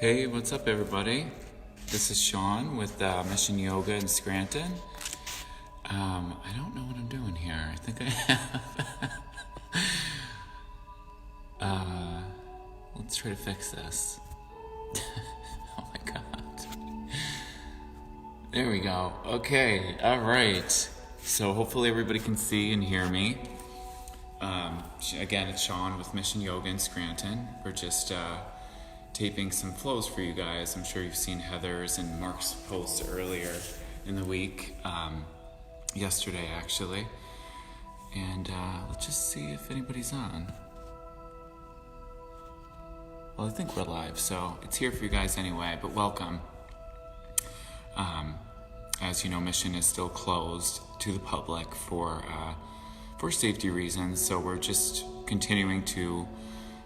Hey, what's up everybody? This is Sean with Mission Yoga in Scranton. I don't know what I'm doing here. I think I have... let's try to fix this. Oh my god. There we go. Okay, alright. So hopefully everybody can see and hear me. Again, it's Sean with Mission Yoga in Scranton. We're just taping some flows for you guys. I'm sure you've seen Heather's and Mark's posts earlier in the week, yesterday actually. And let's just see if anybody's on. Well, I think we're live, so it's here for you guys anyway, but welcome. As you know, Mission is still closed to the public for safety reasons, so we're just continuing to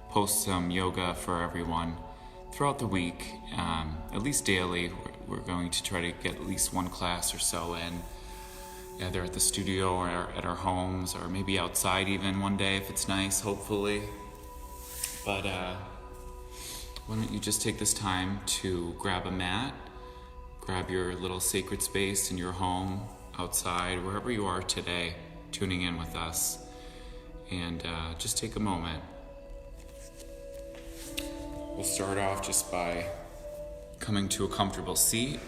post some yoga for everyone throughout the week, at least daily. We're going to try to get at least one class or so in, either at the studio or at our homes, or maybe outside even one day if it's nice, hopefully. But why don't you just take this time to grab a mat, grab your little sacred space in your home, outside, wherever you are today, tuning in with us, and just take a moment. We'll start off just by coming to a comfortable seat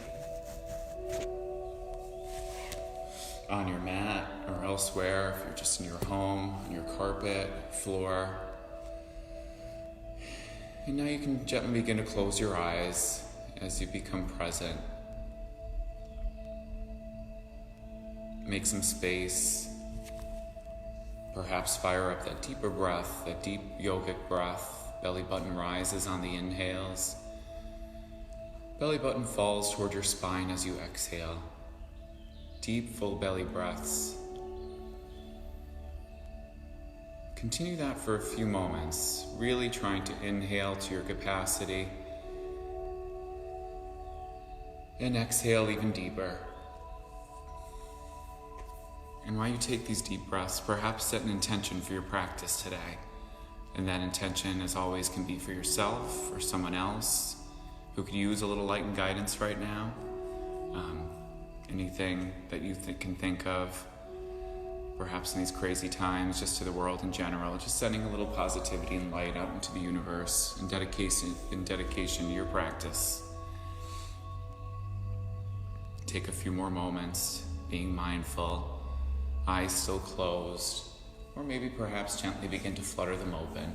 on your mat or elsewhere, if you're just in your home, on your carpet, floor. And now you can gently begin to close your eyes as you become present. Make some space. Perhaps fire up that deeper breath, that deep yogic breath. Belly button rises on the inhales. Belly button falls toward your spine as you exhale. Deep, full belly breaths. Continue that for a few moments, really trying to inhale to your capacity and exhale even deeper. And while you take these deep breaths, perhaps set an intention for your practice today. And that intention, as always, can be for yourself or someone else who could use a little light and guidance right now. Anything that you can think of, perhaps in these crazy times, just to the world in general, just sending a little positivity and light out into the universe in dedication to your practice. Take a few more moments, being mindful, eyes still closed, or maybe perhaps gently begin to flutter them open.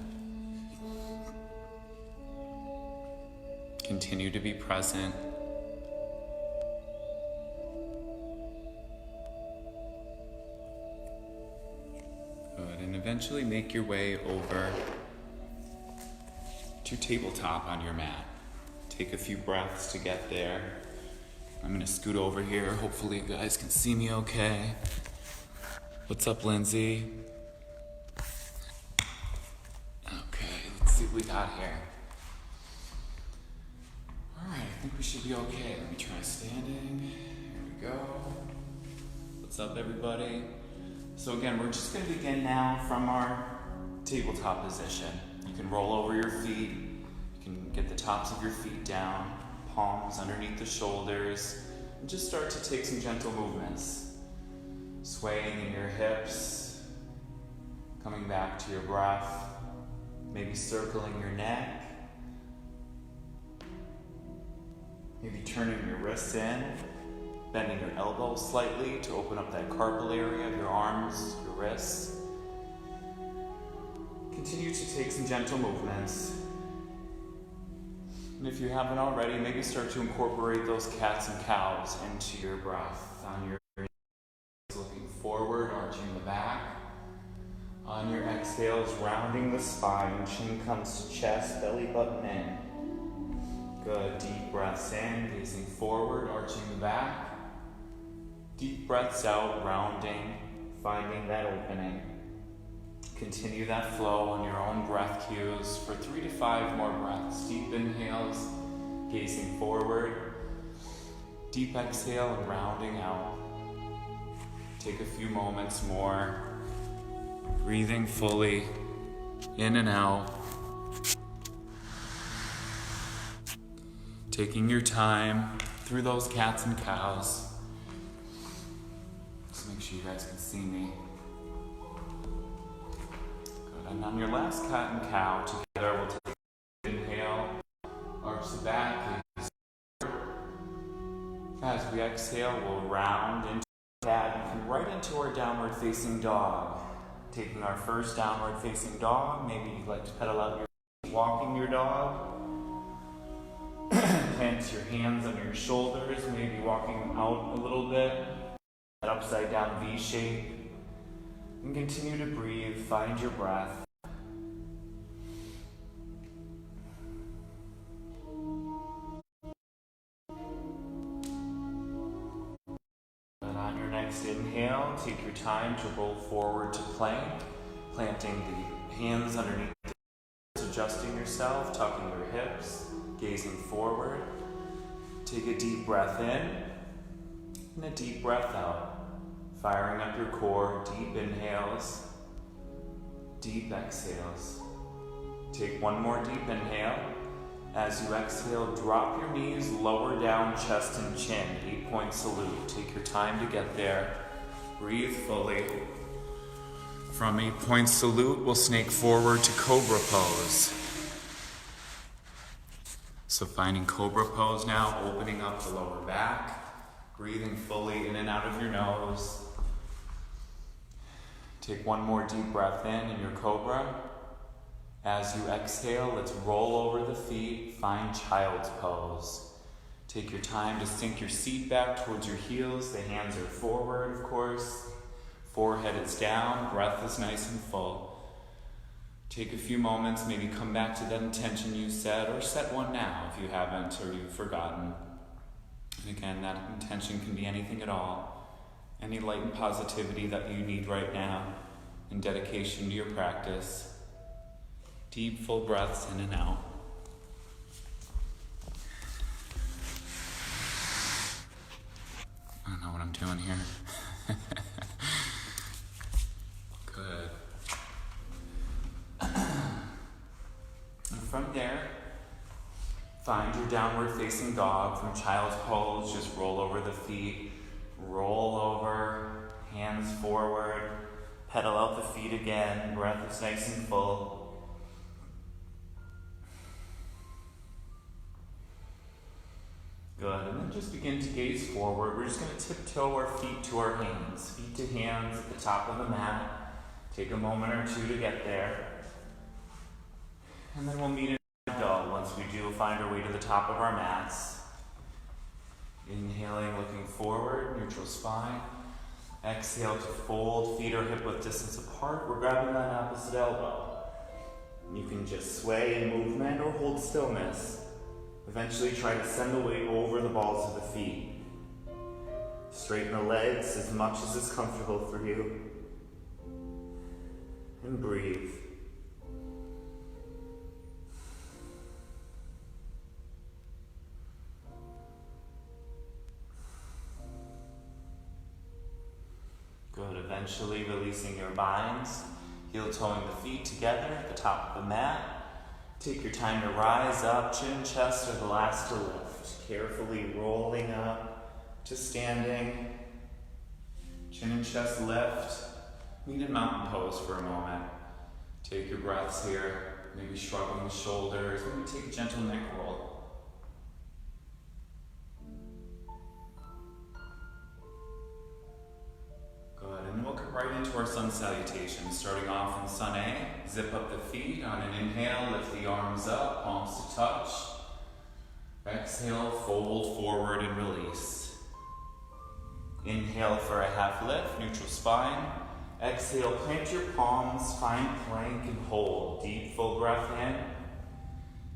Continue to be present. Good, and eventually make your way over to your tabletop on your mat. Take a few breaths to get there. I'm gonna scoot over here. Hopefully you guys can see me okay. What's up, Lindsay? Let's see what we got here. Alright, I think we should be okay. Let me try standing. Here we go. What's up, everybody? So again, we're just going to begin now from our tabletop position. You can roll over your feet. You can get the tops of your feet down, palms underneath the shoulders, and just start to take some gentle movements. Swaying in your hips, coming back to your breath. Maybe circling your neck. Maybe turning your wrists in, bending your elbows slightly to open up that carpal area of your arms, your wrists. Continue to take some gentle movements. And if you haven't already, maybe start to incorporate those cats and cows into your breath. On your looking forward, arching the back. On your exhales, rounding the spine, chin comes to chest, belly button in. Good, deep breaths in, gazing forward, arching the back. Deep breaths out, rounding, finding that opening. Continue that flow on your own breath cues for 3 to 5 more breaths. Deep inhales, gazing forward. Deep exhale and rounding out. Take a few moments more. Breathing fully in and out. Taking your time through those cats and cows. Just make sure you guys can see me. Good. And on your last cat and cow, together we'll take an inhale, arch the back. As we exhale, we'll round into cat and right into our downward facing dog. Taking our first downward facing dog, maybe you'd like to pedal out your feet, walking your dog. Plant your hands under your shoulders, maybe walking out a little bit. That upside down V shape. And continue to breathe, find your breath. And on your next inhale, take your time to roll forward to plank, planting the hands underneath the hips, adjusting yourself, tucking your hips, gazing forward. Take a deep breath in and a deep breath out. Firing up your core, deep inhales, deep exhales. Take one more deep inhale. As you exhale, drop your knees, lower down, chest and chin. 8-point salute. Take your time to get there. Breathe fully. From 8-point salute, we'll snake forward to Cobra Pose. So finding Cobra Pose now, opening up the lower back, breathing fully in and out of your nose. Take one more deep breath in your Cobra. As you exhale, let's roll over the feet, find Child's Pose. Take your time to sink your seat back towards your heels. The hands are forward, of course. Forehead is down, breath is nice and full. Take a few moments, maybe come back to that intention you set, or set one now if you haven't or you've forgotten. And again, that intention can be anything at all. Any light and positivity that you need right now in dedication to your practice. Deep, full breaths in and out. I don't know what I'm doing here. Good. And from there, find your downward facing dog. From Child's Pose, just roll over the feet, roll over, hands forward, pedal out the feet again, breath is nice and full. Good, and then just begin to gaze forward. We're just going to tiptoe our feet to our hands, feet to hands at the top of the mat. Take a moment or two to get there. And then we'll meet in dog once we do find our way to the top of our mats. Inhaling, looking forward, neutral spine. Exhale to fold, feet are hip-width distance apart. We're grabbing that opposite elbow. You can just sway in movement or hold stillness. Eventually try to send the weight over the balls of the feet. Straighten the legs as much as is comfortable for you. And breathe. Good. Eventually releasing your binds, heel toeing the feet together at the top of the mat. Take your time to rise up, chin, chest are the last to lift. Carefully rolling up to standing. Chin and chest lift. Meet in mountain pose for a moment. Take your breaths here. Maybe shrugging the shoulders. Maybe take a gentle neck roll. Good, and then we'll come right into our sun salutation. Starting off in sun A, zip up the feet. On an inhale, lift the arms up, palms to touch. Exhale, fold forward and release. Inhale for a half lift, neutral spine. Exhale, plant your palms, find plank and hold. Deep, full breath in.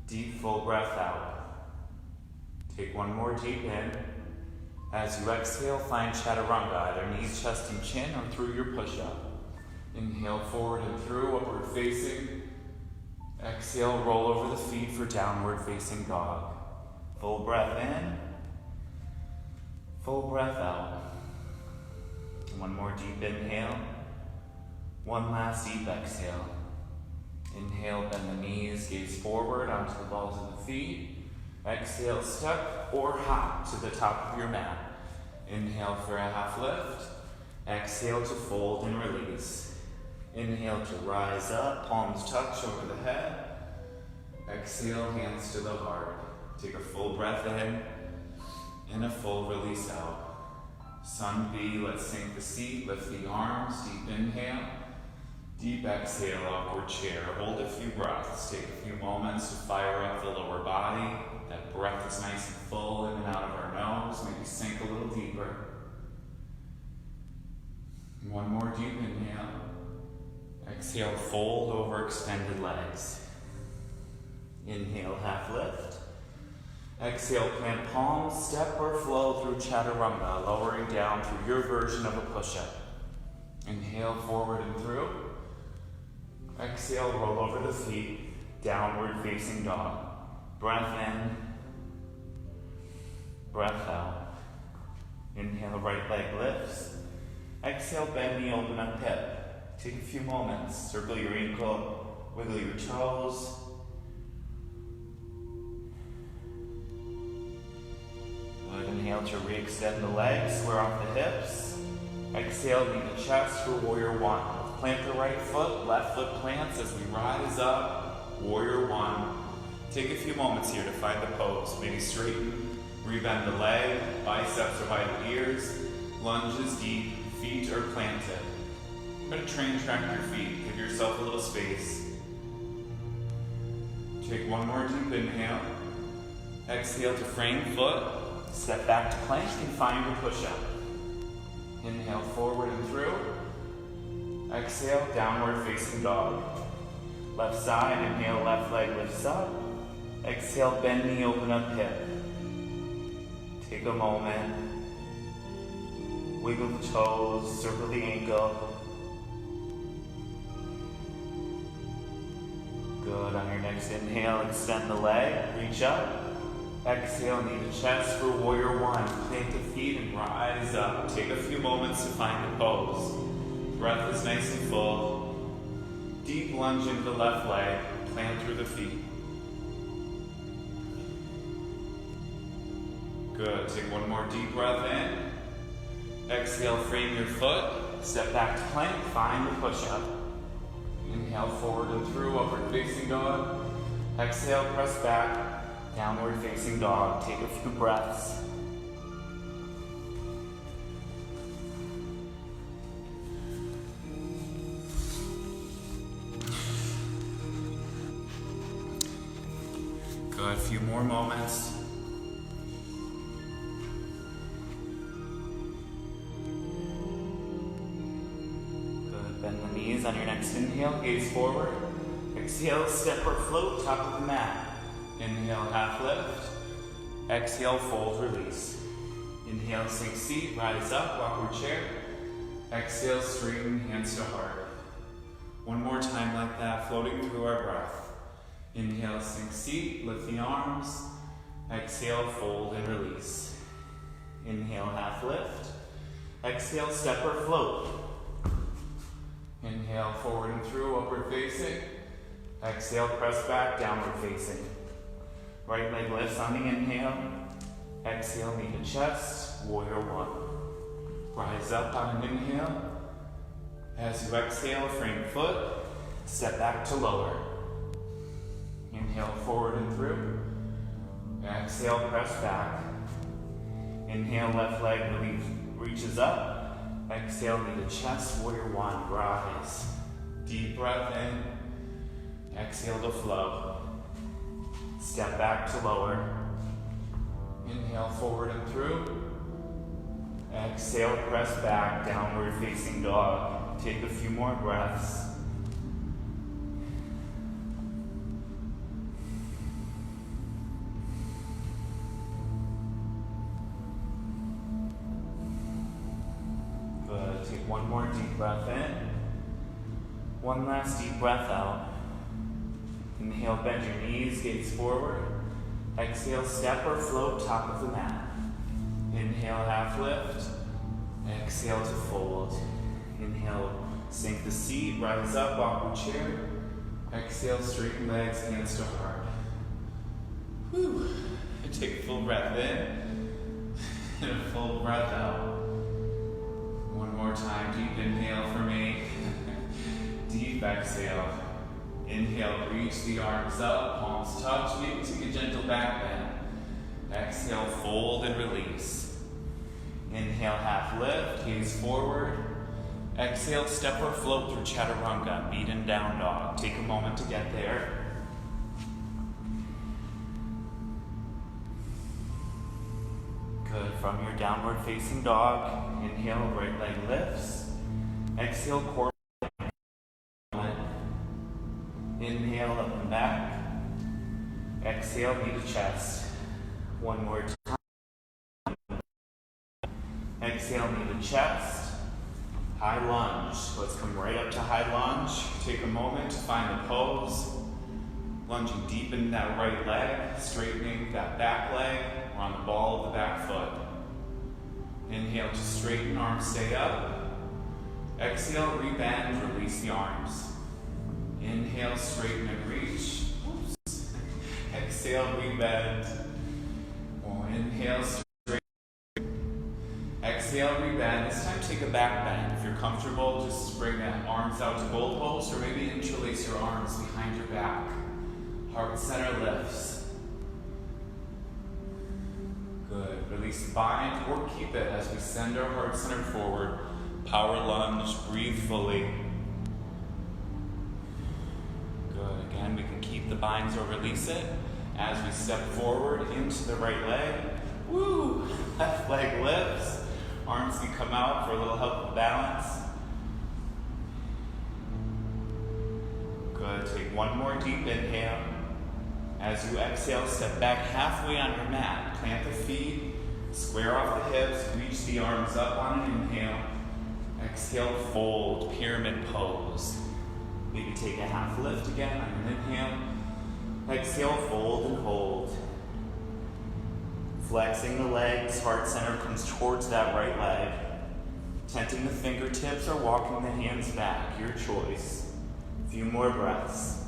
Deep, full breath out. Take one more deep in. As you exhale, find chaturanga, either knees, chest, and chin, or through your push-up. Inhale forward and through, upward facing. Exhale, roll over the feet for downward facing dog. Full breath in. Full breath out. One more deep inhale. One last deep exhale. Inhale, bend the knees, gaze forward onto the balls of the feet. Exhale, step or hop to the top of your mat. Inhale for a half lift. Exhale to fold and release. Inhale to rise up, palms touch over the head. Exhale, hands to the heart. Take a full breath in and a full release out. Sun B, let's sink the seat, lift the arms, deep inhale. Deep exhale, upward chair. Hold a few breaths. Take a few moments to fire up the lower body. That breath is nice and full in and out of our nose. Maybe sink a little deeper. One more deep inhale. Exhale, fold over extended legs. Inhale, half lift. Exhale, plant palms, step or flow through chaturanga, lowering down through your version of a push-up. Inhale, forward and through. Exhale, roll over the feet, downward facing dog. Breath in, breath out. Inhale, right leg lifts. Exhale, bend knee, open up hip. Take a few moments, circle your ankle, wiggle your toes. Good, inhale to re-extend the legs, square off the hips. Exhale, knee to chest for warrior one. Plant the right foot, left foot plants as we rise up, warrior one. Take a few moments here to find the pose. Maybe straighten, rebend the leg, biceps are by the ears, lunges deep, feet are planted. Try to train track your feet, give yourself a little space. Take one more deep inhale. Exhale to frame foot, step back to plank and find your push-up. Inhale forward and through. Exhale, downward facing dog. Left side, inhale, left leg lifts up. Exhale, bend knee, open up hip. Take a moment. Wiggle the toes, circle the ankle. Good, on your next inhale, extend the leg, reach up. Exhale, knee to chest for warrior one. Plant the feet and rise up. Take a few moments to find the pose. Breath is nice and full. Deep lunge into the left leg, plant through the feet. Good, take one more deep breath in. Exhale, frame your foot, step back to plank, find the push-up. Inhale, forward and through, upward facing dog. Exhale, press back, downward facing dog. Take a few breaths. Good, a few more moments. Good, bend the knees on your next inhale, gaze forward. Exhale, step or float, top of the mat. Inhale, half lift. Exhale, fold, release. Inhale, sink seat, rise up, awkward chair. Exhale, straighten, hands to heart. One more time like that, floating through our breath. Inhale, sink seat, lift the arms. Exhale, fold and release. Inhale, half lift. Exhale, step or float. Inhale, forward and through, upward facing. Exhale, press back, downward facing. Right leg lifts on the inhale. Exhale, knee to chest, warrior one. Rise up on an inhale. As you exhale, frame foot, step back to lower. Inhale, forward and through. Exhale, press back. Inhale, left leg reaches up. Exhale, knee to chest, warrior one, rise. Deep breath in. Exhale to flow. Step back to lower. Inhale, forward and through. Exhale, press back, downward facing dog. Take a few more breaths. Good. Take one more deep breath in. One last deep breath out. Inhale, bend your knees, gaze forward. Exhale, step or float, top of the mat. Inhale, half lift. Exhale to fold. Inhale, sink the seat, rise up, awkward chair. Exhale, straighten legs, hands to heart. Whew. Take a full breath in and a full breath out. One more time, deep inhale for me. Deep exhale. Inhale, reach the arms up, palms touch, maybe take a gentle back bend. Exhale, fold and release. Inhale, half lift, gaze forward. Exhale, step or float through chaturanga, beaten down dog. Take a moment to get there. Good. From your downward facing dog, inhale, right leg lifts. Exhale, core. Inhale, up and back. Exhale, knee to chest. One more time. Exhale, knee to chest. High lunge. Let's come right up to high lunge. Take a moment to find the pose. Lunging deep into that right leg, straightening that back leg. We're on the ball of the back foot. Inhale to straighten, arms stay up. Exhale, rebend, release the arms. Inhale, straighten and reach. Oops. Exhale, rebend. Inhale, straighten. Exhale, rebend. This time take a back bend. If you're comfortable, just bring that arms out to goal post, or maybe interlace your arms behind your back. Heart center lifts. Good. Release the bind or keep it as we send our heart center forward. Power lunge. Breathe fully. Good. Again, we can keep the binds or release it as we step forward into the right leg. Woo! Left leg lifts. Arms can come out for a little help with balance. Good. Take one more deep inhale. As you exhale, step back halfway on your mat. Plant the feet, square off the hips, reach the arms up on an inhale. Exhale, fold, pyramid pose. Maybe take a half lift again on an inhale. Exhale, fold and hold. Flexing the legs, heart center comes towards that right leg. Tenting the fingertips or walking the hands back, your choice. A few more breaths.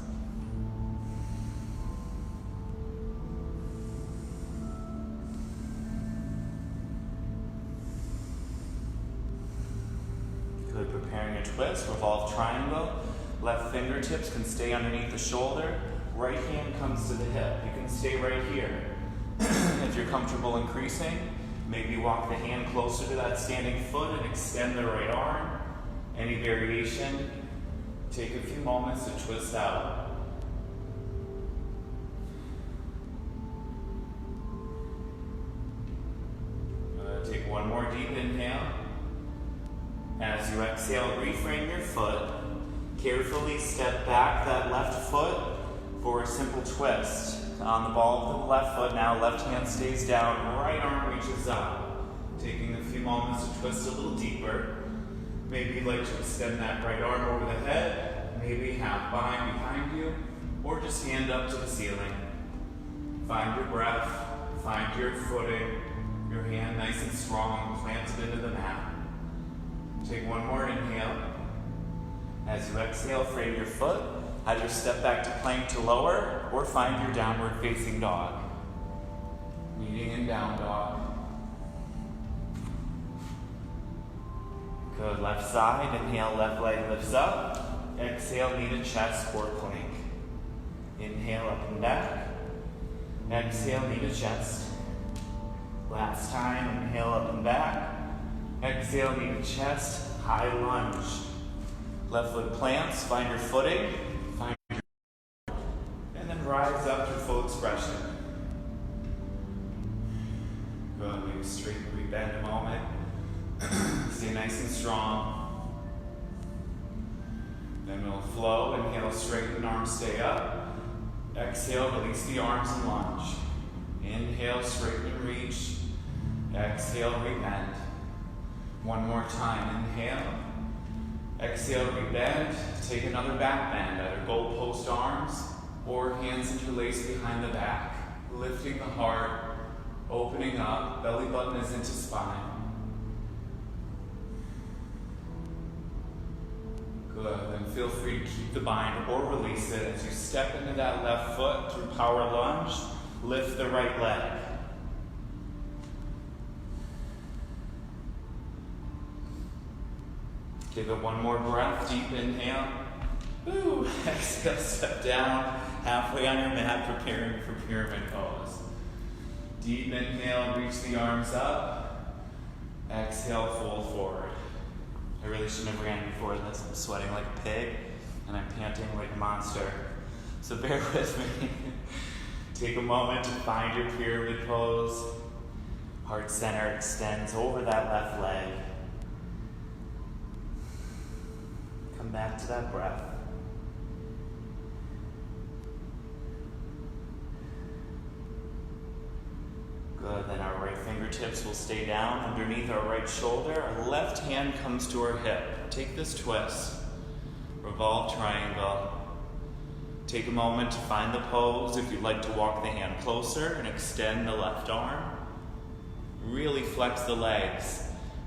Good, preparing a twist, revolve triangle. Left fingertips can stay underneath the shoulder. Right hand comes to the hip. You can stay right here. If you're comfortable increasing, maybe walk the hand closer to that standing foot and extend the right arm. Any variation, take a few moments to twist out. Take one more deep inhale. As you exhale, reframe your foot. Carefully step back that left foot for a simple twist. On the ball of the left foot now, left hand stays down, right arm reaches up. Taking a few moments to twist a little deeper. Maybe you'd like to extend that right arm over the head, maybe half bind behind you, or just hand up to the ceiling. Find your breath, find your footing, your hand nice and strong, planted into the mat. Take one more inhale. As you exhale, frame your foot. Either step back to plank to lower, or find your downward facing dog. Meeting in down dog. Good, left side, inhale, left leg lifts up. Exhale, knee to chest, or plank. Inhale, up and back. Exhale, knee to chest. Last time, inhale, up and back. Exhale, knee to chest, high lunge. Left foot plants, find your footing. And then rise up to full expression. Good, maybe straighten, rebend a moment. Stay nice and strong. Then we'll flow, inhale, straighten, arms stay up. Exhale, release the arms and lunge. Inhale, straighten and reach. Exhale, rebend. One more time, inhale. Exhale, rebend. Take another back bend, either goal post arms or hands interlaced behind the back. Lifting the heart, opening up, belly button is into spine. Good, then feel free to keep the bind or release it as you step into that left foot through power lunge. Lift the right leg. Give it one more breath, deep inhale. Woo. Exhale, step down, halfway on your mat, preparing for pyramid pose. Deep inhale, reach the arms up. Exhale, fold forward. I really shouldn't have ran before this. I'm sweating like a pig, and I'm panting like a monster. So bear with me. Take a moment to find your pyramid pose. Heart center extends over that left leg. Come back to that breath. Good, then our right fingertips will stay down underneath our right shoulder. Our left hand comes to our hip. Take this twist. Revolve triangle. Take a moment to find the pose. If you'd like to walk the hand closer and extend the left arm. Really flex the legs.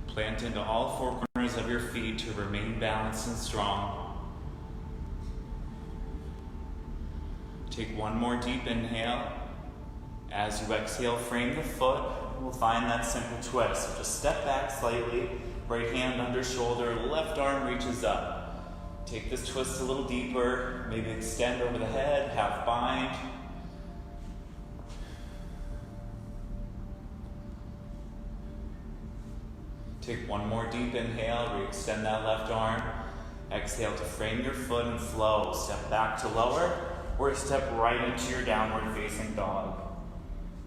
Plant into all four corners of your feet to remain balanced and strong. Take one more deep inhale. As you exhale, frame the foot. We'll find that simple twist. So just step back slightly. Right hand under shoulder, left arm reaches up. Take this twist a little deeper. Maybe extend over the head, half bind. Take one more deep inhale, re-extend that left arm. Exhale to frame your foot and flow. Step back to lower, or step right into your downward facing dog.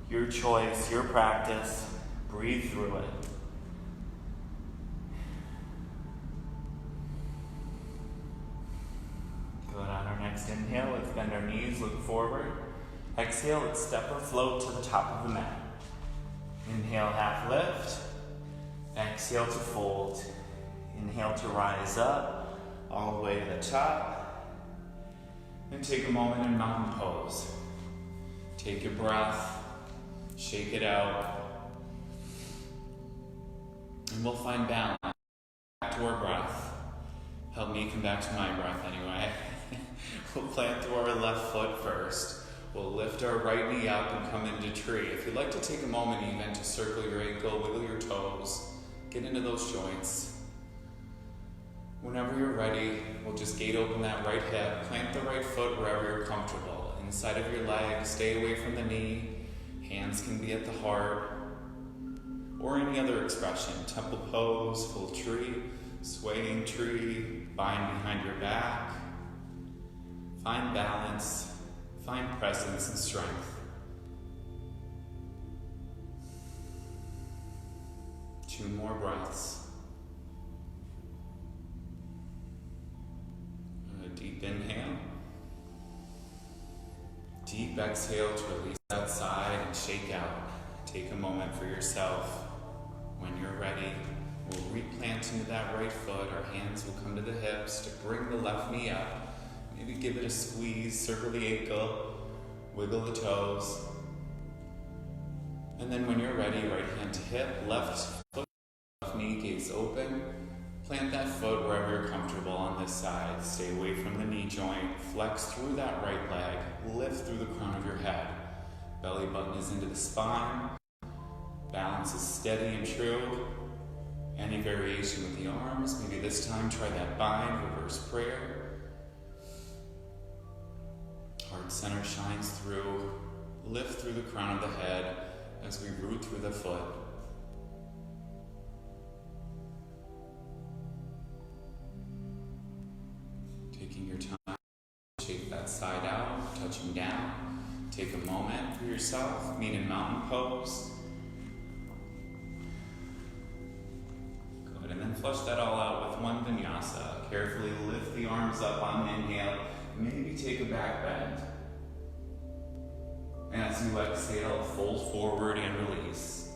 Your choice, your practice. Breathe through it. Good, on our next inhale, let's bend our knees, look forward. Exhale, let's step or float to the top of the mat. Inhale, half lift. Exhale to fold. Inhale to rise up, all the way to the top. And take a moment in mountain pose. Take your breath, shake it out. And we'll find balance. Back to our breath. Help me come back to my breath anyway. We'll plant through our left foot first. We'll lift our right knee up and come into tree. If you'd like to take a moment even to circle your ankle, wiggle your toes, get into those joints. Whenever you're ready, we'll just gate open that right hip, plant the right foot wherever you're comfortable. Inside of your leg, stay away from the knee. Hands can be at the heart. Or any other expression. Temple pose, full tree, swaying tree, bind behind your back. Find balance, find presence and strength. 2 more breaths. A deep inhale. Deep exhale to release that side and shake out. Take a moment for yourself. When you're ready, we'll replant into that right foot. Our hands will come to the hips to bring the left knee up. Maybe give it a squeeze, circle the ankle, wiggle the toes. And then when you're ready, right hand to hip, left foot, left knee, gaze open. Plant that foot wherever you're comfortable on this side. Stay away from the knee joint. Flex through that right leg. Lift through the crown of your head. Belly button is into the spine. Balance is steady and true. Any variation with the arms. Maybe this time try that bind, reverse prayer. Heart center shines through. Lift through the crown of the head as we root through the foot. Taking your time, shake that side out, touching down. Take a moment for yourself, meet in mountain pose. Good, and then flush that all out with one vinyasa. Carefully lift the arms up on inhale. Maybe take a back bend. As you exhale, fold forward and release.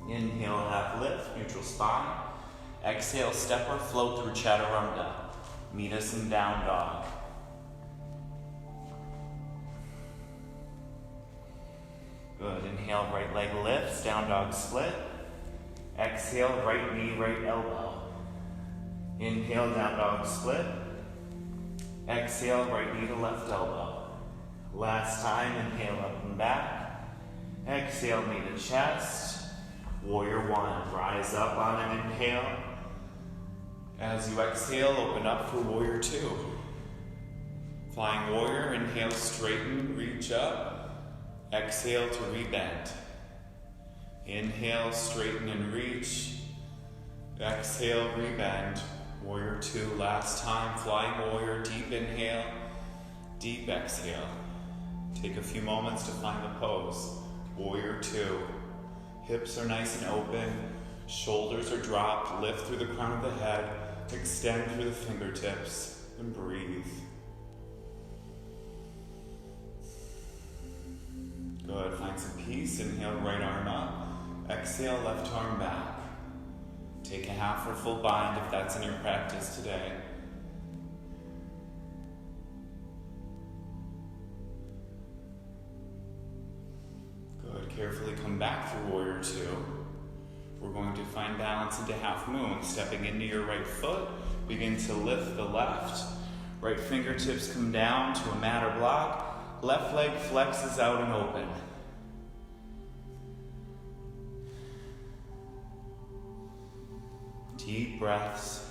Inhale, half lift, neutral spine. Exhale, step or float through chaturanga. Meet us in down dog. Good, inhale, right leg lifts, down dog split. Exhale, right knee, right elbow. Inhale, down dog split. Exhale, right knee to left elbow. Last time, inhale up and back. Exhale, knee to chest. Warrior one, rise up on an inhale. As you exhale, open up for warrior two. Flying warrior, inhale, straighten, reach up. Exhale to rebend. Inhale, straighten and reach. Exhale, rebend. Warrior two, last time. Flying warrior, deep inhale, deep exhale. Take a few moments to find the pose. Warrior two. Hips are nice and open. Shoulders are dropped. Lift through the crown of the head. Extend through the fingertips and breathe. Good. Find some peace. Inhale, right arm up. Exhale, left arm back. Take a half or full bind if that's in your practice today. Good. Carefully come back through warrior two. We're going to find balance into half moon. Stepping into your right foot, begin to lift the left. Right fingertips come down to a mat or block. Left leg flexes out and open. Deep breaths.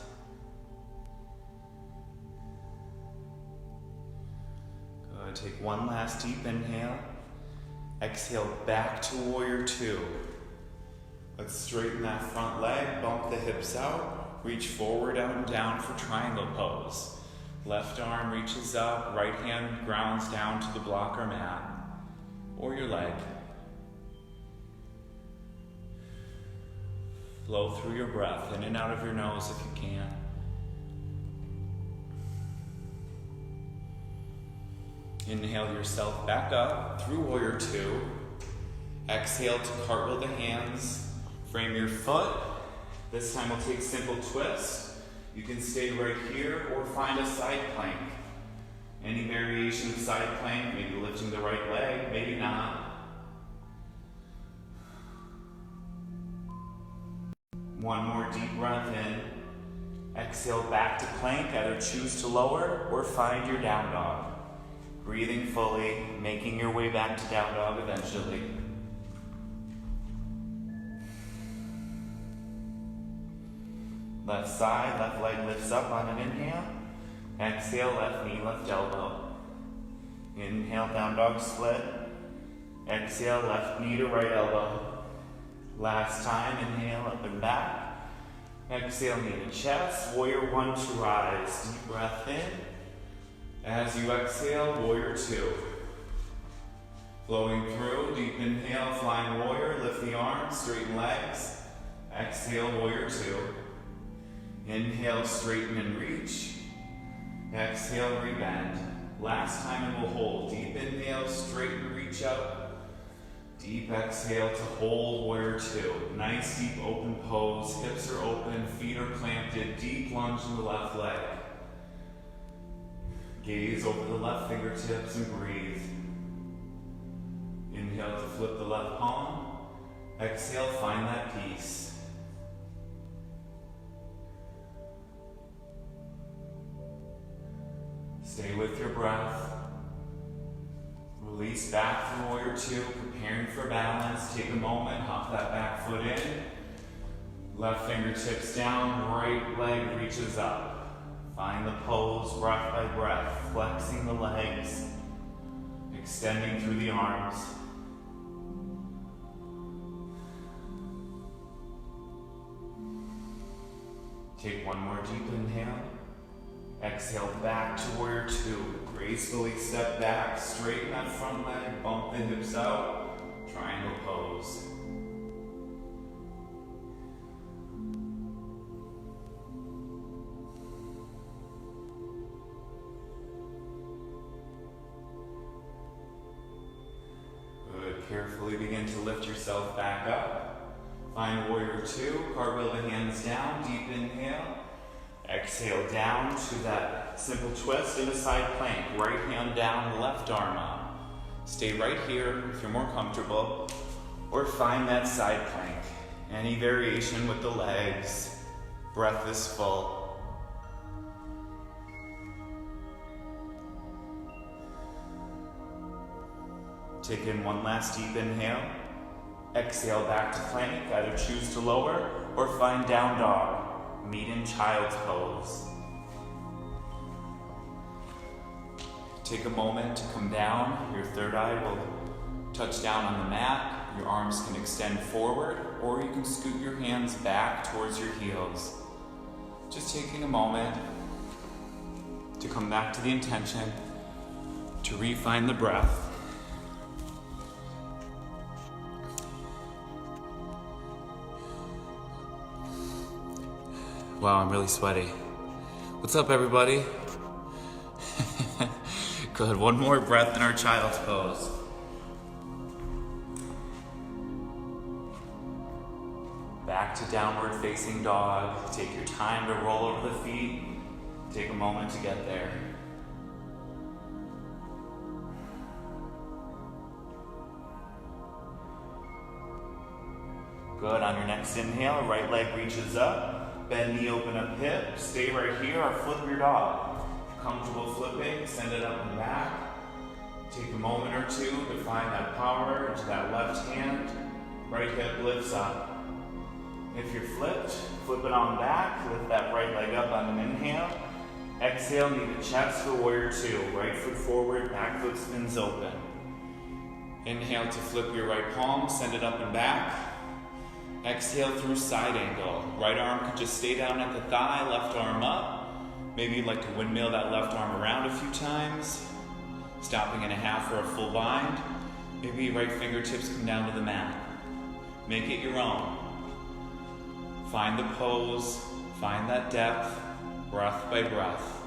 Good. Take one last deep inhale. Exhale back to warrior two. Let's straighten that front leg, bump the hips out, reach forward, out and down for triangle pose. Left arm reaches up, right hand grounds down to the block or mat, or your leg. Blow through your breath, in and out of your nose if you can. Inhale yourself back up through warrior two. Exhale to cartwheel the hands. Frame your foot. This time we'll take simple twist. You can stay right here or find a side plank. Any variation of side plank, maybe lifting the right leg, maybe not. One more deep breath in. Exhale back to plank. Either choose to lower or find your down dog. Breathing fully, making your way back to down dog eventually. Left side, left leg lifts up on an inhale. Exhale, left knee, left elbow. Inhale, down dog split. Exhale, left knee to right elbow. Last time, inhale, up and back. Exhale, knee to chest. Warrior one to rise. Deep breath in. As you exhale, warrior two. Flowing through, deep inhale, flying warrior. Lift the arms, straighten legs. Exhale, warrior two. Inhale, straighten and reach. Exhale, rebend. Last time and we'll hold. Deep inhale, straighten, reach up. Deep exhale to hold warrior two. Nice deep open pose. Hips are open, feet are planted. Deep lunge in the left leg. Gaze over the left fingertips and breathe. Inhale to flip the left palm. Exhale, find that peace. Stay with your breath. Release back from warrior two, preparing for balance. Take a moment, hop that back foot in. Left fingertips down, right leg reaches up. Find the pose, breath by breath, flexing the legs, extending through the arms. Take one more deep inhale. Exhale back to warrior two. Gracefully step back, straighten that front leg, bump the hips out. Triangle pose. Good. Carefully begin to lift yourself back up. Find warrior two. Cartwheel the hands down. Deep inhale. Exhale down to that simple twist in a side plank. Right hand down, left arm up. Stay right here if you're more comfortable, or find that side plank. Any variation with the legs. Breath is full. Take in one last deep inhale. Exhale back to plank, either choose to lower or find down dog. Meet in child's pose. Take a moment to come down. Your third eye will touch down on the mat. Your arms can extend forward, or you can scoot your hands back towards your heels. Just taking a moment to come back to the intention to refine the breath. Wow, I'm really sweaty. What's up, everybody? Good, one more breath in our child's pose. Back to downward facing dog. Take your time to roll over the feet. Take a moment to get there. Good, on your next inhale, right leg reaches up. Bend knee, open up hip. Stay right here or flip your dog. Comfortable flipping, send it up and back. Take a moment or two to find that power into that left hand. Right hip lifts up. If you're flipped, flip it on back. Lift that right leg up on an inhale. Exhale, knee to chest for warrior two. Right foot forward, back foot spins open. Inhale to flip your right palm, send it up and back. Exhale through side angle. Right arm can just stay down at the thigh, left arm up. Maybe you'd like to windmill that left arm around a few times. Stopping in a half or a full bind. Maybe right fingertips come down to the mat. Make it your own. Find the pose, find that depth, breath by breath.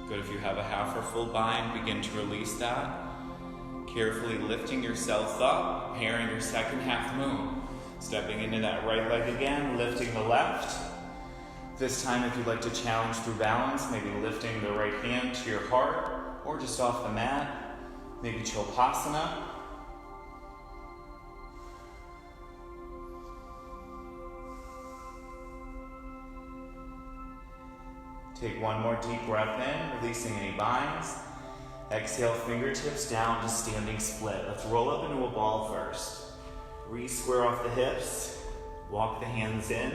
Good, if you have a half or full bind, begin to release that. Carefully lifting yourself up, pairing your second half moon. Stepping into that right leg again, lifting the left. This time, if you'd like to challenge through balance, maybe lifting the right hand to your heart or just off the mat. Maybe Chopasana. Take one more deep breath in, releasing any binds. Exhale, fingertips down to standing split. Let's roll up into a ball first. Re-square off the hips, walk the hands in,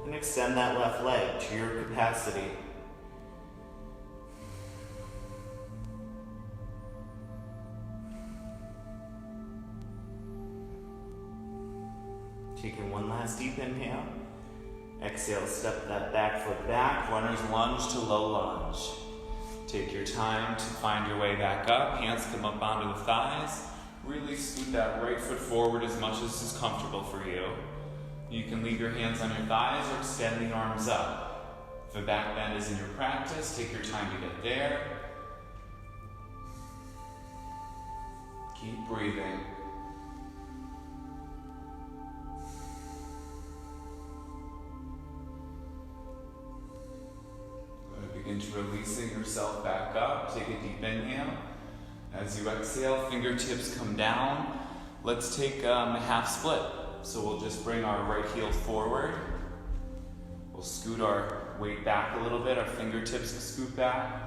and extend that left leg to your capacity. Taking one last deep inhale. Exhale, step that back foot back, runner's lunge to low lunge. Take your time to find your way back up. Hands come up onto the thighs. Really scoot that right foot forward as much as is comfortable for you. You can leave your hands on your thighs or extend the arms up. If a back bend is in your practice, take your time to get there. Keep breathing. Begin to releasing yourself back up. Take a deep inhale. As you exhale, fingertips come down. Let's take a half split. So we'll just bring our right heel forward. We'll scoot our weight back a little bit. Our fingertips will scoot back.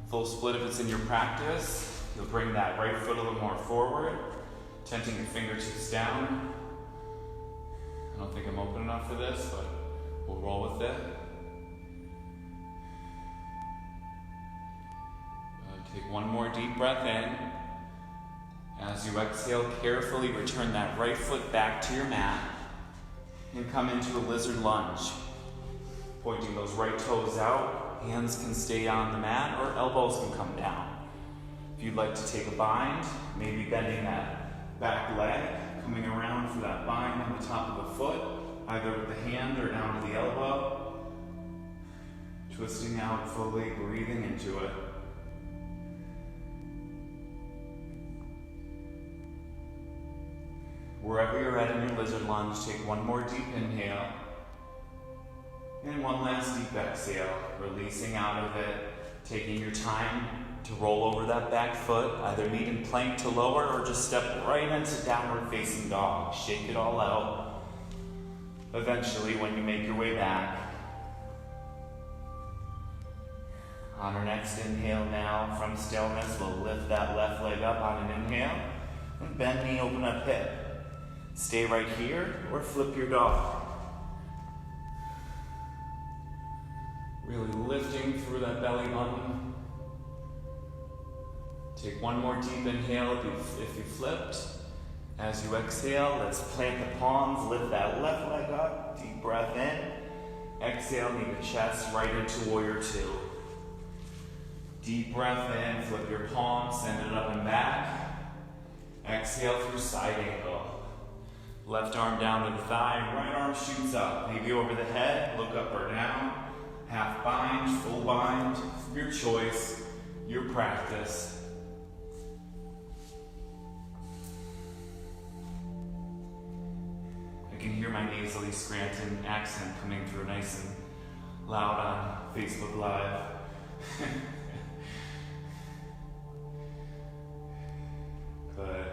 Full split if it's in your practice. You'll bring that right foot a little more forward. Tenting your fingertips down. I don't think I'm open enough for this, but we'll roll with it. Take one more deep breath in. As you exhale, carefully return that right foot back to your mat and come into a lizard lunge. Pointing those right toes out, hands can stay on the mat or elbows can come down. If you'd like to take a bind, maybe bending that back leg, coming around for that bind on the top of the foot, either with the hand or down to the elbow. Twisting out fully, breathing into it. Wherever you're at in your lizard lunge, take one more deep inhale. And one last deep exhale, releasing out of it, taking your time to roll over that back foot, either meet in plank to lower or just step right into downward facing dog. Shake it all out. Eventually, when you make your way back, On our next inhale now, from stillness, we'll lift that left leg up on an inhale and bend knee, open up hip. Stay right here or flip your dog. Really lifting through that belly button. Take one more deep inhale if you flipped. As you exhale, let's plant the palms, lift that left leg up, deep breath in. Exhale, knee to chest, right into warrior two. Deep breath in, flip your palms, send it up and back. Exhale through side angle. Left arm down to the thigh, right arm shoots up. Maybe over the head, look up or down. Half bind, full bind, your choice, your practice. I can hear my nasally Scranton accent coming through nice and loud on Facebook Live. Good.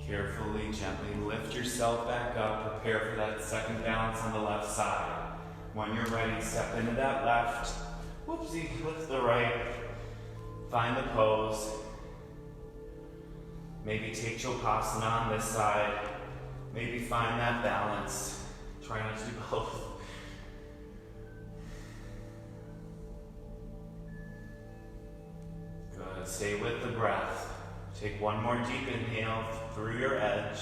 Carefully, gently lift yourself back up. Prepare for that second balance on the left side. When you're ready, step into that left. Whoopsie, lift the right. Find the pose. Maybe take Chokasana on this side. Maybe find that balance. Try not to do both. Good. Stay with the breath. Take one more deep inhale through your edge.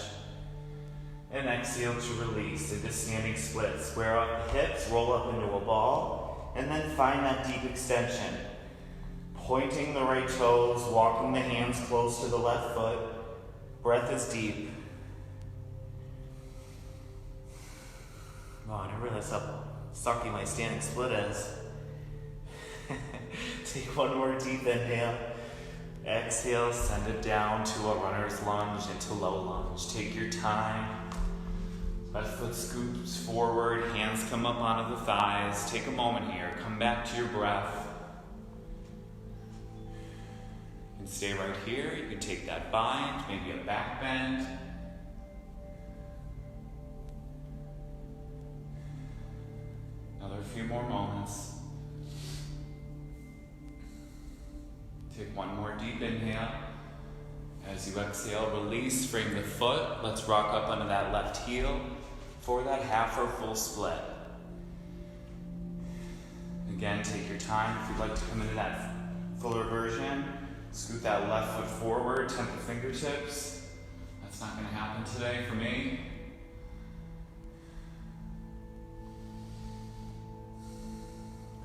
And exhale to release into standing split. Square up the hips, roll up into a ball, and then find that deep extension. Pointing the right toes, walking the hands close to the left foot. Breath is deep. Oh, I never realized how sucky my standing split is. Take one more deep inhale. Exhale, send it down to a runner's lunge into low lunge. Take your time. Left foot scoops forward, hands come up onto the thighs. Take a moment here, come back to your breath. And stay right here. You can take that bind, maybe a back bend. Another few more moments. Take one more deep inhale. As you exhale, release, frame the foot. Let's rock up onto that left heel for that half or full split. Again, take your time. If you'd like to come into that fuller version, scoot that left foot forward, temple fingertips. That's not going to happen today for me.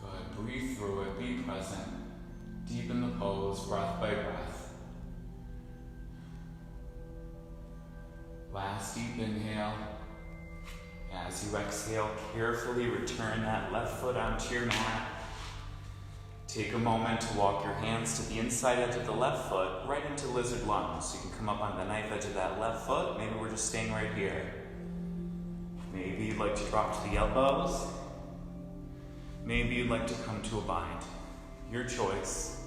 Good. Breathe through it. Be present. Deepen the pose, breath by breath. Last deep inhale. As you exhale, carefully return that left foot onto your mat. Take a moment to walk your hands to the inside edge of the left foot, right into lizard lunge. So you can come up on the knife edge of that left foot. Maybe we're just staying right here. Maybe you'd like to drop to the elbows. Maybe you'd like to come to a bind. Your choice.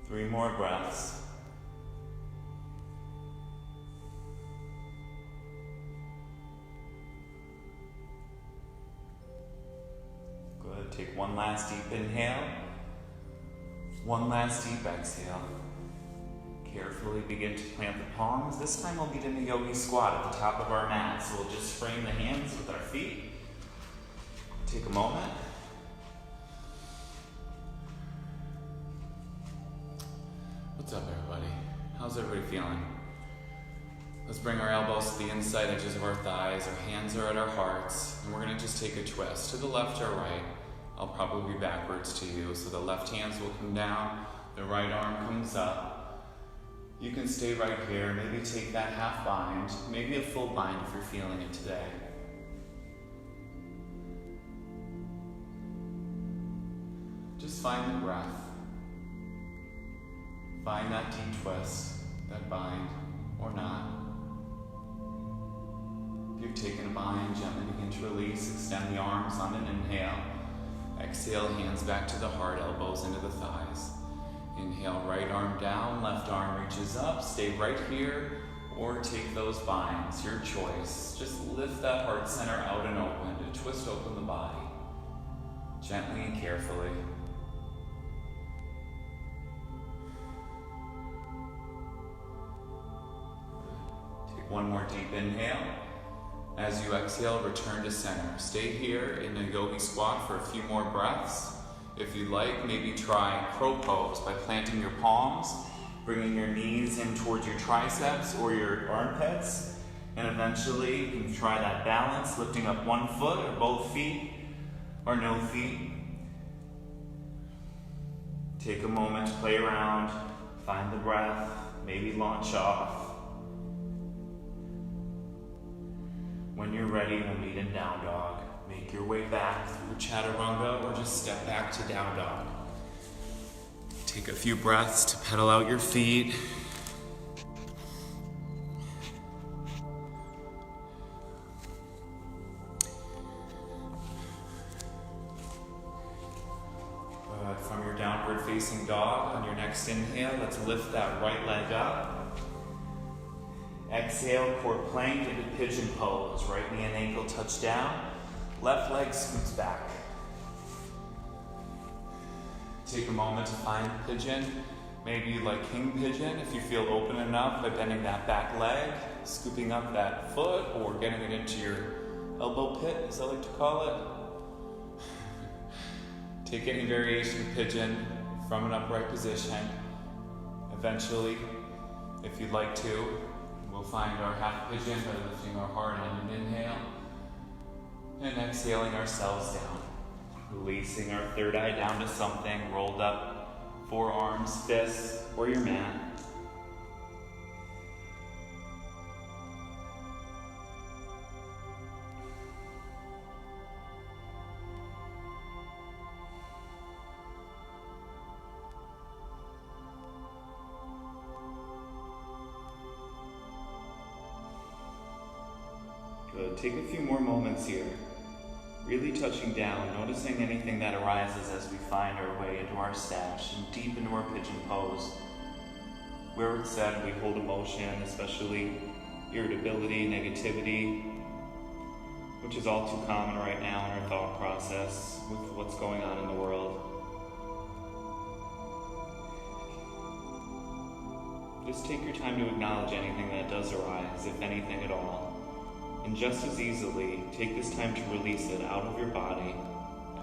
Three more breaths. Good. Take one last deep inhale. One last deep exhale. Carefully begin to plant the palms. This time we'll meet in a yogi squat at the top of our mat. So we'll just frame the hands with our feet. Take a moment. What's up, everybody? How's everybody feeling? Let's bring our elbows to the inside edges of our thighs. Our hands are at our hearts. And we're going to just take a twist to the left or right. I'll probably be backwards to you. So the left hands will come down. The right arm comes up. You can stay right here. Maybe take that half bind. Maybe a full bind if you're feeling it today. Just find the breath. Find that deep twist, that bind, or not. If you've taken a bind, gently begin to release. Extend the arms on an inhale. Exhale, hands back to the heart, elbows into the thighs. Inhale, right arm down, left arm reaches up. Stay right here or take those binds, your choice. Just lift that heart center out and open to twist open the body, gently and carefully. Take one more deep inhale. As you exhale, return to center. Stay here in a yogi squat for a few more breaths. If you'd like, maybe try crow pose by planting your palms, bringing your knees in towards your triceps or your armpits, and eventually you can try that balance, lifting up one foot or both feet or no feet. Take a moment to play around, find the breath, maybe launch off. When you're ready, we'll meet in down dog. Make your way back through chaturanga or just step back to down dog. Take a few breaths to pedal out your feet. From your downward facing dog, on your next inhale, let's lift that right leg up. Exhale, core plank into pigeon pose. Right knee and ankle touch down. Left leg scoots back. Take a moment to find pigeon. Maybe you like king pigeon if you feel open enough by bending that back leg, scooping up that foot, or getting it into your elbow pit, as I like to call it. Take any variation of pigeon from an upright position. Eventually, if you'd like to, we'll find our half pigeon by lifting our heart on an inhale and exhaling ourselves down. Releasing our third eye down to something, rolled up, forearms, fists, or your mat. Good. Take a few more moments here. Really touching down, noticing anything that arises as we find our way into our stash and deep into our pigeon pose. Where it's said we hold emotion, especially irritability, negativity, which is all too common right now in our thought process with what's going on in the world. Just take your time to acknowledge anything that does arise, if anything at all. And just as easily, take this time to release it out of your body,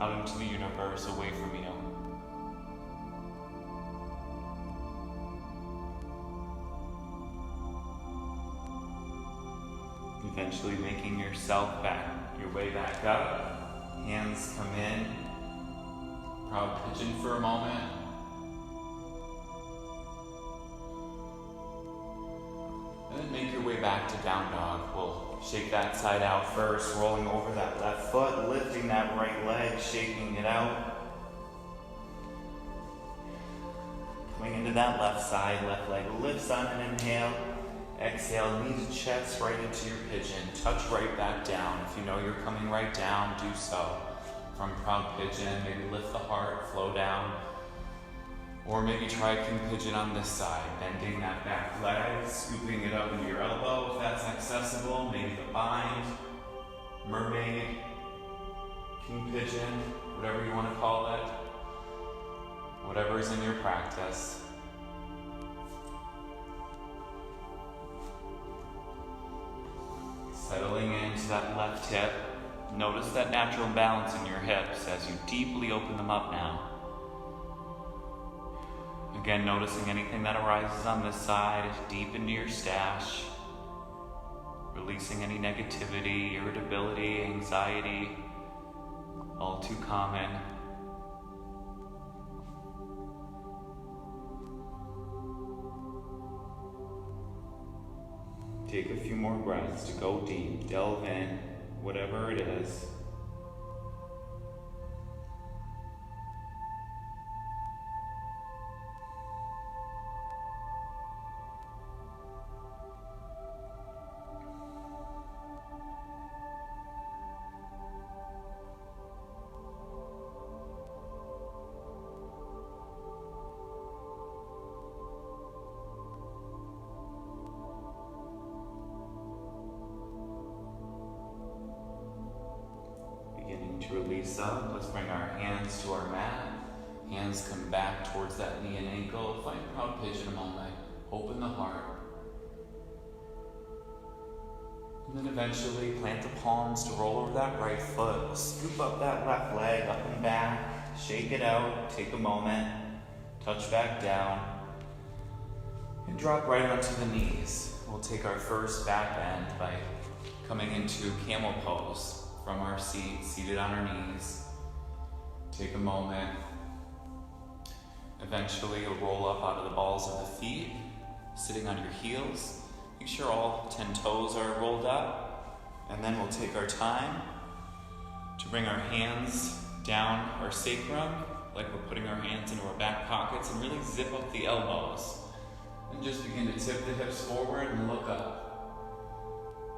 out into the universe, away from you. Eventually making yourself your way back up. Hands come in. Proud pigeon for a moment. And then make your way back to down dog. We'll shake that side out first, rolling over that left foot, lifting that right leg, shaking it out. Coming into that left side, left leg lifts on an inhale. Exhale, knee to chest, right into your pigeon. Touch right back down. If you know you're coming right down, do so. From proud pigeon, maybe lift the heart, flow down. Or maybe try king pigeon on this side, bending that back leg, scooping it up into your elbow if that's accessible. Maybe the bind, mermaid, king pigeon, whatever you want to call it. Whatever is in your practice. Settling into that left hip. Notice that natural balance in your hips as you deeply open them up now. Again, noticing anything that arises on this side, deep into your stash. Releasing any negativity, irritability, anxiety, all too common. Take a few more breaths to go deep, delve in, whatever it is. to release up. Let's bring our hands to our mat. Hands come back towards that knee and ankle. Find proud pigeon a moment. Open the heart. And then eventually plant the palms to roll over that right foot. Scoop up that left leg, up and back. Shake it out. Take a moment. Touch back down. And drop right onto the knees. We'll take our first back bend by coming into Camel Pose from our seat, seated on our knees. Take a moment. Eventually you'll roll up out of the balls of the feet, sitting on your heels. Make sure all 10 toes are rolled up. And then we'll take our time to bring our hands down our sacrum, like we're putting our hands into our back pockets, and really zip up the elbows. And just begin to tip the hips forward and look up.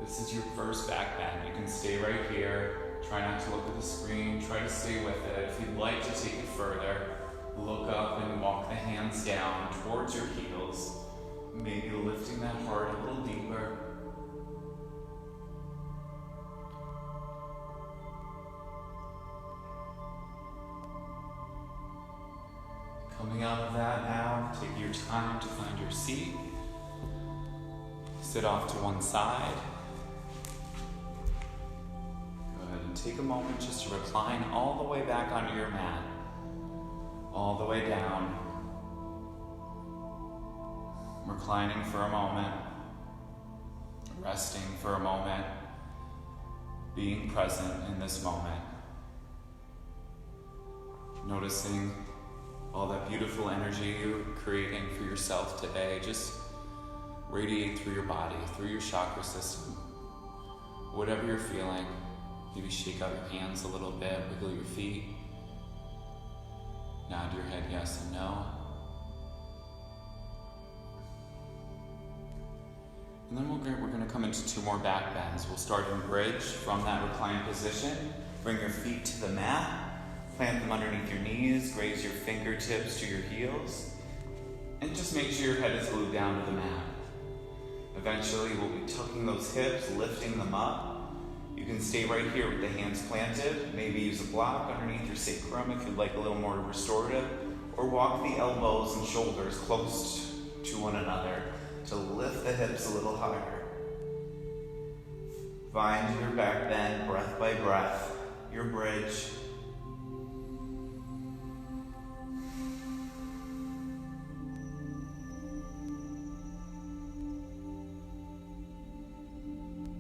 This is your first back bend. You can stay right here. Try not to look at the screen. Try to stay with it. If you'd like to take it further, look up and walk the hands down towards your heels. Maybe lifting that heart a little deeper. Coming out of that now, take your time to find your seat. Sit off to one side. Good, and take a moment just to recline all the way back onto your mat. All the way down. Reclining for a moment. Resting for a moment. Being present in this moment. Noticing all that beautiful energy you're creating for yourself today, just radiate through your body, through your chakra system. Whatever you're feeling, maybe shake out your hands a little bit, wiggle your feet, nod your head yes and no. And then we're going to come into 2 more back bends. We'll start in bridge from that reclined position. Bring your feet to the mat. Plant them underneath your knees, graze your fingertips to your heels, and just make sure your head is glued down to the mat. Eventually, we'll be tucking those hips, lifting them up. You can stay right here with the hands planted, maybe use a block underneath your sacrum if you'd like a little more restorative, or walk the elbows and shoulders close to one another to lift the hips a little higher. Find your back bend, breath by breath, your bridge.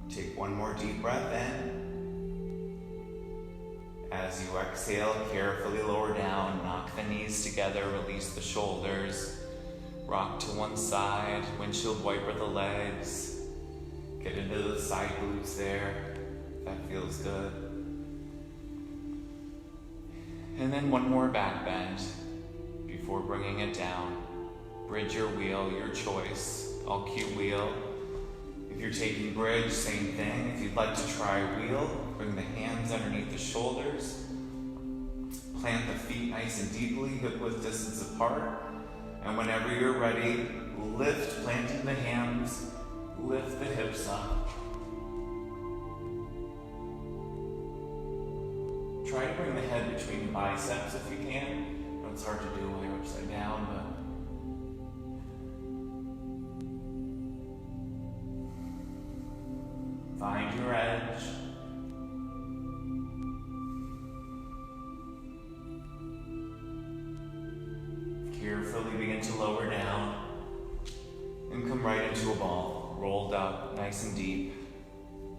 Take one more deep breath in. As you exhale, carefully lower down, knock the knees together, release the shoulders, rock to one side, windshield wiper the legs, get into the side glutes there, that feels good. And then one more back bend before bringing it down. Bridge or wheel, your choice. I'll cue wheel. If you're taking bridge, same thing. If you'd like to try wheel, bring the hands underneath the shoulders. Plant the feet nice and deeply, hip-width distance apart. And whenever you're ready, lift, planting the hands, lift the hips up. Try to bring the head between your biceps if you can. I know it's hard to do while you're upside down, but find your edge. Carefully begin to lower down and come right into a ball, rolled up nice and deep.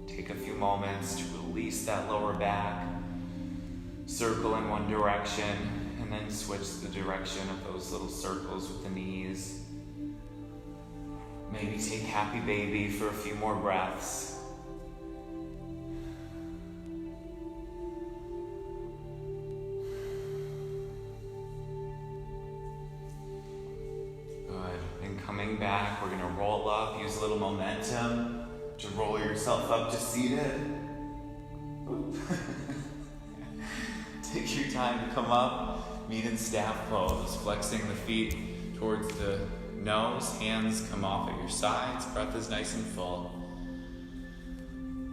Take a few moments to release that lower back, circle in one direction, and then switch the direction of those little circles with the knees. Maybe take happy baby for a few more breaths. Coming back, we're going to roll up, use a little momentum to roll yourself up to seated. Take your time to come up, meet in staff pose, flexing the feet towards the nose, hands come off at your sides, breath is nice and full.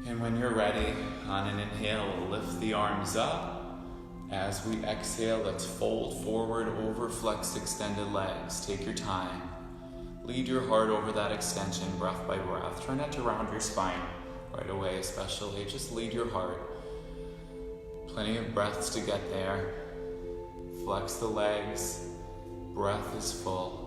And when you're ready, on an inhale, we'll lift the arms up. As we exhale, let's fold forward over flexed extended legs. Take your time. Lead your heart over that extension, breath by breath. Try not to round your spine right away, especially. Just lead your heart. Plenty of breaths to get there. Flex the legs. Breath is full.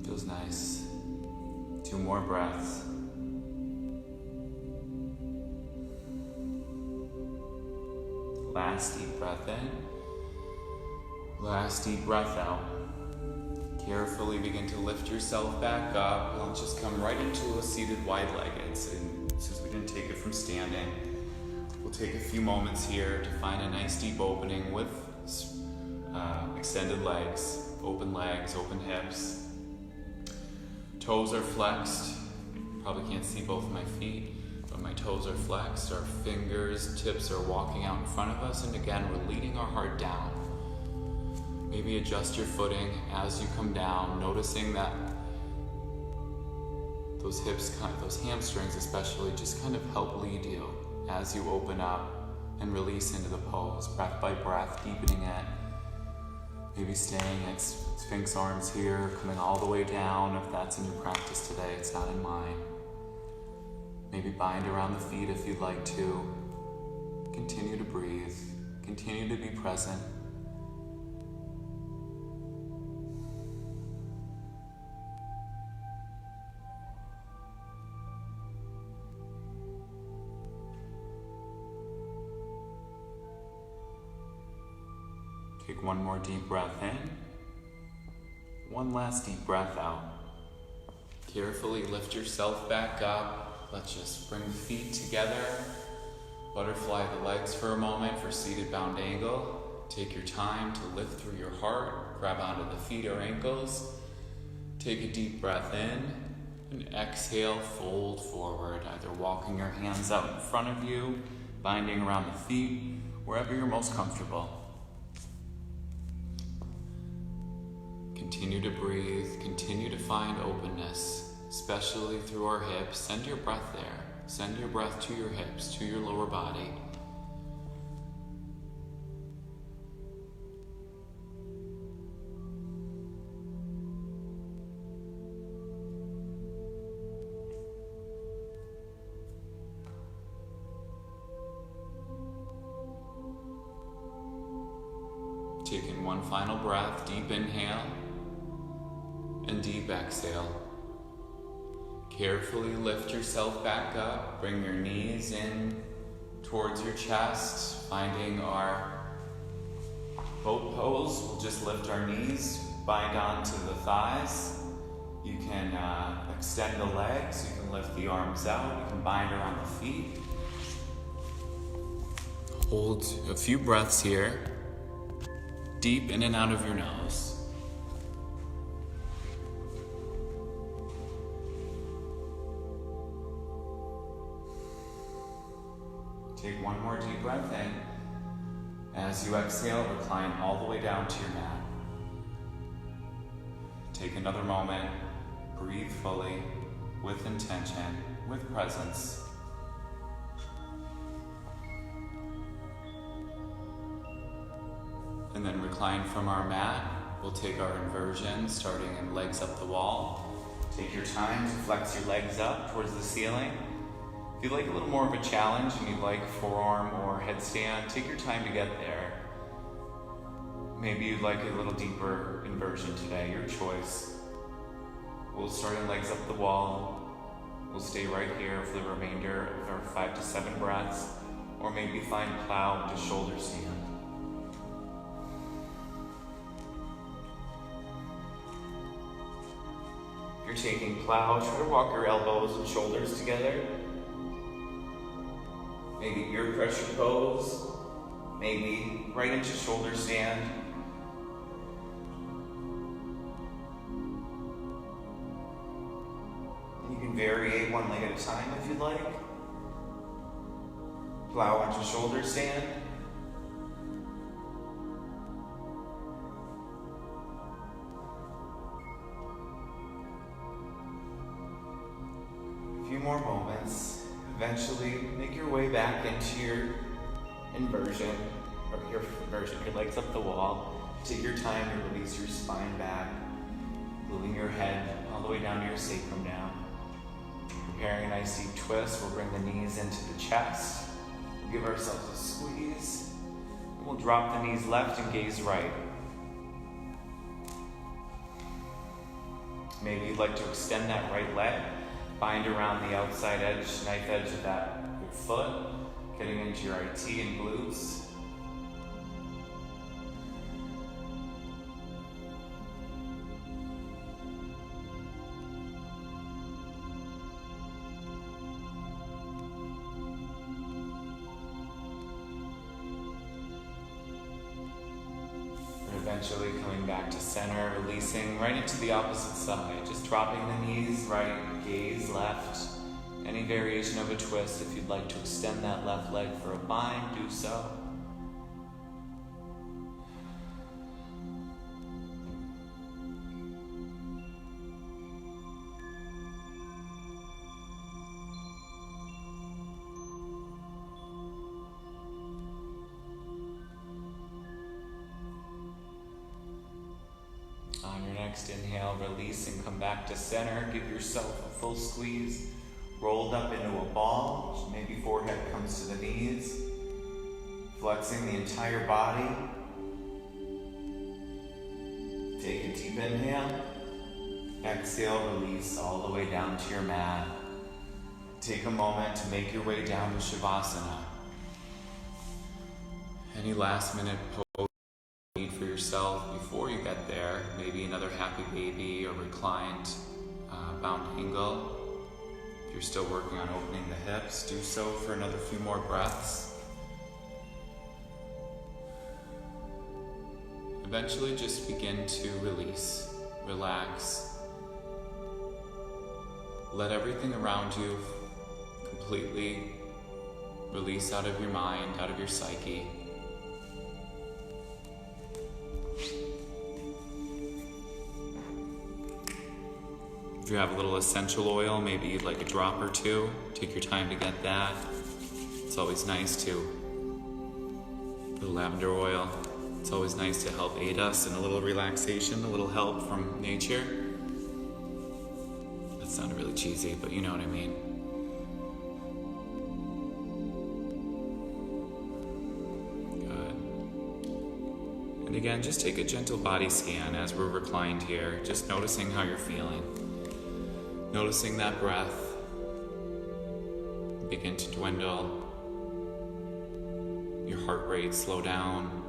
Feels nice. 2 more breaths. Last deep breath in. Last deep breath out. Carefully begin to lift yourself back up. Lunges come right into a seated wide-legged. Since we didn't take it from standing, we'll take a few moments here to find a nice deep opening with extended legs, open hips. Toes are flexed. Probably can't see both of my feet, but my toes are flexed. Our fingers, tips are walking out in front of us, and again, we're leading our heart down. Maybe adjust your footing as you come down, noticing that those hips, those hamstrings especially, just kind of help lead you as you open up and release into the pose, breath by breath, deepening it. Maybe staying at Sphinx arms here, coming all the way down if that's in your practice today, it's not in mine. Maybe bind around the feet if you'd like to. Continue to breathe, continue to be present. Take one more deep breath in. One last deep breath out. Carefully lift yourself back up. Let's just bring the feet together. Butterfly the legs for a moment for seated bound angle. Take your time to lift through your heart. Grab onto the feet or ankles. Take a deep breath in. And exhale, fold forward. Either walking your hands out in front of you, binding around the feet, wherever you're most comfortable. Continue to breathe, continue to find openness, especially through our hips. Send your breath there. Send your breath to your hips, to your lower body. Taking one final breath, deep inhale. And deep exhale. Carefully lift yourself back up. Bring your knees in towards your chest. Finding our boat pose. We'll just lift our knees, bind onto the thighs. You can extend the legs. You can lift the arms out. You can bind around the feet. Hold a few breaths here. Deep in and out of your nose. Take one more deep breath in. As you exhale, recline all the way down to your mat. Take another moment. Breathe fully, with intention, with presence. And then recline from our mat. We'll take our inversion, starting in legs up the wall. Take your time to flex your legs up towards the ceiling. If you'd like a little more of a challenge and you'd like forearm or headstand, take your time to get there. Maybe you'd like a little deeper inversion today, your choice. We'll start in legs up the wall. We'll stay right here for the remainder of our 5 to 7 breaths, or maybe find plow to shoulder stand. If you're taking plow, try to walk your elbows and shoulders together. Maybe ear pressure pose, maybe right into shoulder stand. You can variate one leg at a time if you'd like. Plow onto shoulder stand. A few more moments. Eventually, make your way back into your inversion, or your legs up the wall. Take your time to release your spine back, moving your head all the way down to your sacrum now. Preparing a nice deep twist, we'll bring the knees into the chest. We'll give ourselves a squeeze. And we'll drop the knees left and gaze right. Maybe you'd like to extend that right leg, bind around the outside edge, knife edge of that your foot, getting into your IT and glutes. Eventually coming back to center, releasing right into the opposite side. Just dropping the knees right, gaze left. Any variation of a twist. If you'd like to extend that left leg for a bind, do so. On your next inhale, release and come back to center. Give yourself a full squeeze. Rolled up into a ball. Maybe forehead comes to the knees. Flexing the entire body. Take a deep inhale. Exhale, release all the way down to your mat. Take a moment to make your way down to Shavasana. Any last minute pose for yourself before you get there, maybe another happy baby or reclined bound angle. If you're still working on opening the hips, do so for another few more breaths. Eventually just begin to release, relax. Let everything around you completely release out of your mind, out of your psyche. If you have a little essential oil, maybe you'd like a drop or two, take your time to get that. It's always nice to. A little lavender oil. It's always nice to help aid us in a little relaxation, a little help from nature. That sounded really cheesy, but you know what I mean. Good. And again, just take a gentle body scan as we're reclined here, just noticing how you're feeling. Noticing that breath begin to dwindle, your heart rate slow down.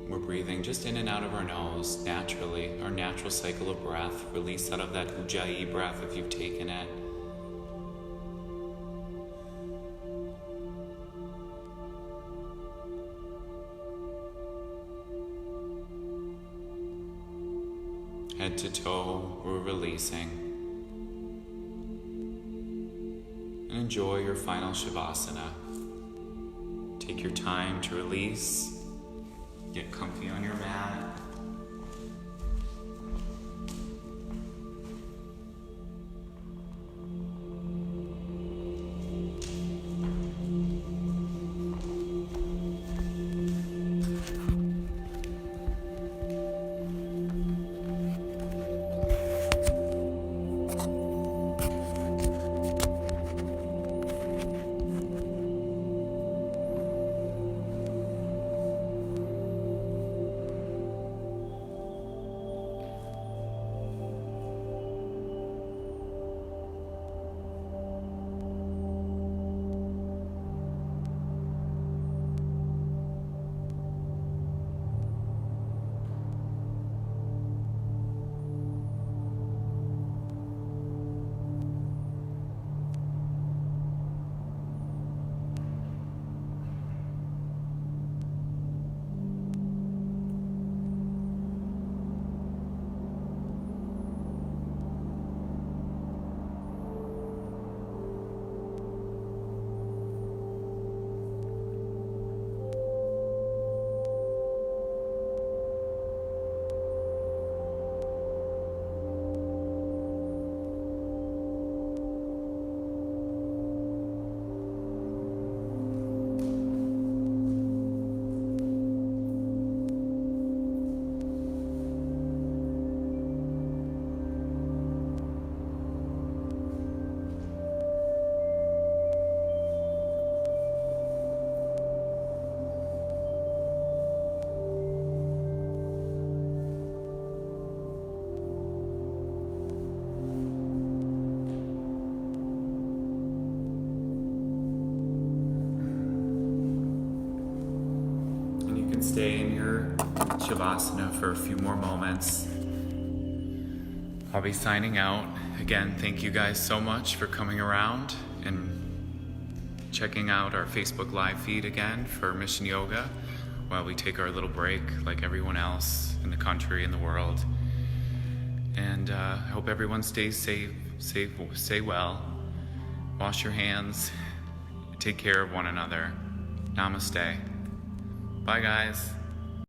We're breathing just in and out of our nose naturally, our natural cycle of breath. Release out of that Ujjayi breath if you've taken it. Head to toe, we're releasing. And enjoy your final Shavasana. Take your time to release. Get comfy on your mat. can stay in your Shavasana for a few more moments. I'll be signing out. Again, thank you guys so much for coming around and checking out our Facebook Live feed again for Mission Yoga while we take our little break like everyone else in the country and the world. And I hope everyone stays safe, stay well, wash your hands, take care of one another. Namaste. Bye guys.